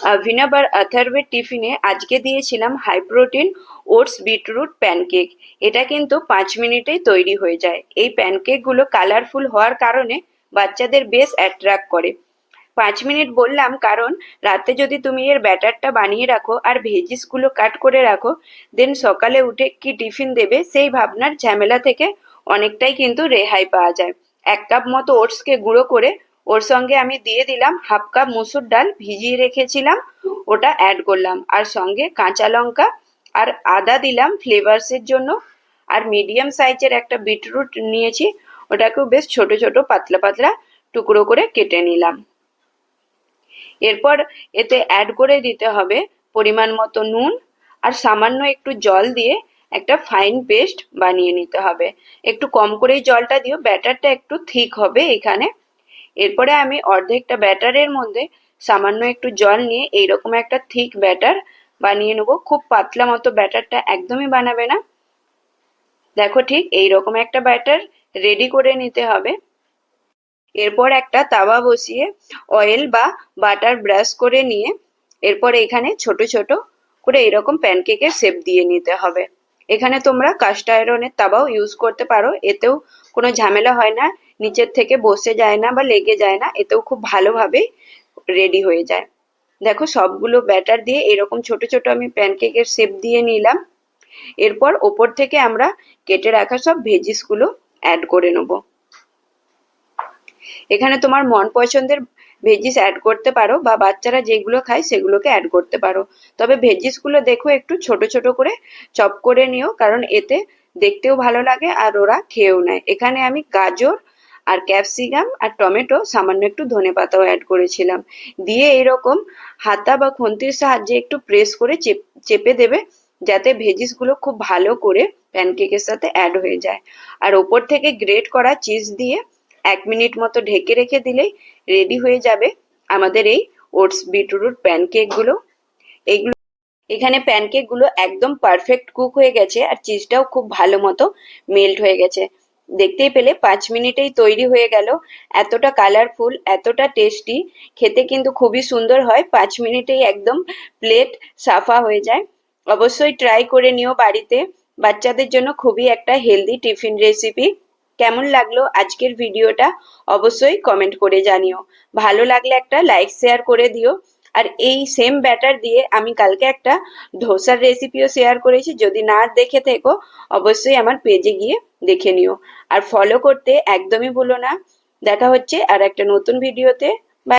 অভিনব আর অথর্বের টিফিনে আজকে দিয়েছিলাম high protein oats beetroot pancake. এটা কিন্তু 5 মিনিটেই তৈরি হয়ে যায়। এই প্যানকেকগুলো কালারফুল হওয়ার কারণে বাচ্চাদের বেশ অ্যাট্রাক্ট করে। 5 মিনিট বললাম কারণ রাতে যদি তুমি এর ব্যাটারটা বানিয়ে রাখো আর ভেজিসগুলো কাট করে রাখো, দেন সকালে উঠে কি টিফিন দেবে সেই ভাবনার ঝামেলা থেকে অনেকটাই কিন্তু রেহাই পাওয়া যায়। 1 কাপ মতো ওটসকে গুঁড়ো করে ওর সঙ্গে আমি দিয়ে দিলাম 1/2 কাপ মুসুর ডাল ভিজিয়ে রেখেছিলাম, ওটা অ্যাড করলাম, আর সঙ্গে কাঁচা লঙ্কা আর আদা দিলাম ফ্লেভারসের জন্য। আর মিডিয়াম সাইজের একটা বিটরুট নিয়েছি, ওটাকেও বেশ ছোট ছোট পাতলা পাতলা টুকরো করে কেটে নিলাম। এরপর এতে অ্যাড করে দিতে হবে পরিমাণ মতো নুন আর সামান্য একটু জল দিয়ে একটা ফাইন পেস্ট বানিয়ে নিতে হবে। একটু কম করেই জলটা দিও, ব্যাটারটা একটু থিক হবে এখানে। এরপরে আমি অর্ধেকটা ব্যাটারের মধ্যে সামান্য একটু জল নিয়ে এইরকম একটা থিক ব্যাটার বানিয়ে নেবো। খুব পাতলা মতো ব্যাটারটা একদমই বানাবে না। দেখো ঠিক এইরকম একটা ব্যাটার রেডি করে নিতে হবে। এরপর একটা তাওয়া বসিয়ে অয়েল বা বাটার ব্রাশ করে নিয়ে এরপর এখানে ছোট ছোট করে এরকম প্যানকেকের শেপ দিয়ে নিতে হবে। এখানে তোমরা কাস্ট আয়রনের তাওয়াও ইউজ করতে পারো, এতেও কোনো ঝামেলা হয় না, নিচের থেকে বসে যায় না বা লেগে যায় না, এতেও খুব ভালোভাবে রেডি হয়ে যায়। দেখো সবগুলো ব্যাটার দিয়ে এরকম ছোট ছোট আমি প্যানকেকের শেপ দিয়ে নিলাম। এরপর ওপর থেকে আমরা কেটে রাখা সব ভেজিসগুলো অ্যাড করে নেবো। এখানে তোমার মন পছন্দের ভেজিস অ্যাড করতে পারো বা বাচ্চারা যেগুলো খায় সেগুলোকে অ্যাড করতে পারো। তবে ভেজিসগুলো দেখো একটু ছোট ছোট করে চপ করে নিও, কারণ এতে দেখতেও ভালো লাগে আর ওরা খেয়েও নেয়। এখানে আমি গাজর আর ক্যাপসিকাম আর টমেটো সামান্য একটু ধনেপাতাও অ্যাড করেছিলাম। দিয়ে এরকম হাতা বা খুন্তির সাহায্যে একটু প্রেস করে চেপে দেবে, যাতে ভেজিসগুলো খুব ভালো করে প্যানকেকের সাথে অ্যাড হয়ে যায়। আর ওপর থেকে গ্রেট করা চিজ দিয়ে 1 মিনিট মতো ঢেকে রেখে দিলেই রেডি হয়ে যাবে আমাদের এই ওটস বিটরুট প্যানকেকগুলো। এইগুলো এখানে প্যানকেকগুলো একদম পারফেক্ট কুক হয়ে গেছে আর চিজটাও খুব ভালো মতো মেল্ট হয়ে গেছে। দেখতেই পেলে 5 মিনিটেই তৈরি হয়ে গেল। এতটা কালারফুল, এতটা টেস্টি, খেতে কিন্তু খুবই সুন্দর হয়। 5 মিনিটেই একদম প্লেট সাফা হয়ে যায়। অবশ্যই ট্রাই করে নিও বাড়িতে। বাচ্চাদের জন্য খুবই একটা হেলদি টিফিন রেসিপি। কেমন লাগলো আজকের ভিডিওটা অবশ্যই কমেন্ট করে জানিও। ভালো লাগলে একটা লাইক শেয়ার করে দিও। আর এই সেম ব্যাটার দিয়ে আমি কালকে একটা ধোসার রেসিপিও শেয়ার করেছি, যদি না দেখে থেকো অবশ্যই আমার পেজে গিয়ে দেখে নিও। আর ফলো করতে একদমই ভুলো না। দেখা হচ্ছে আর একটা নতুন ভিডিওতে।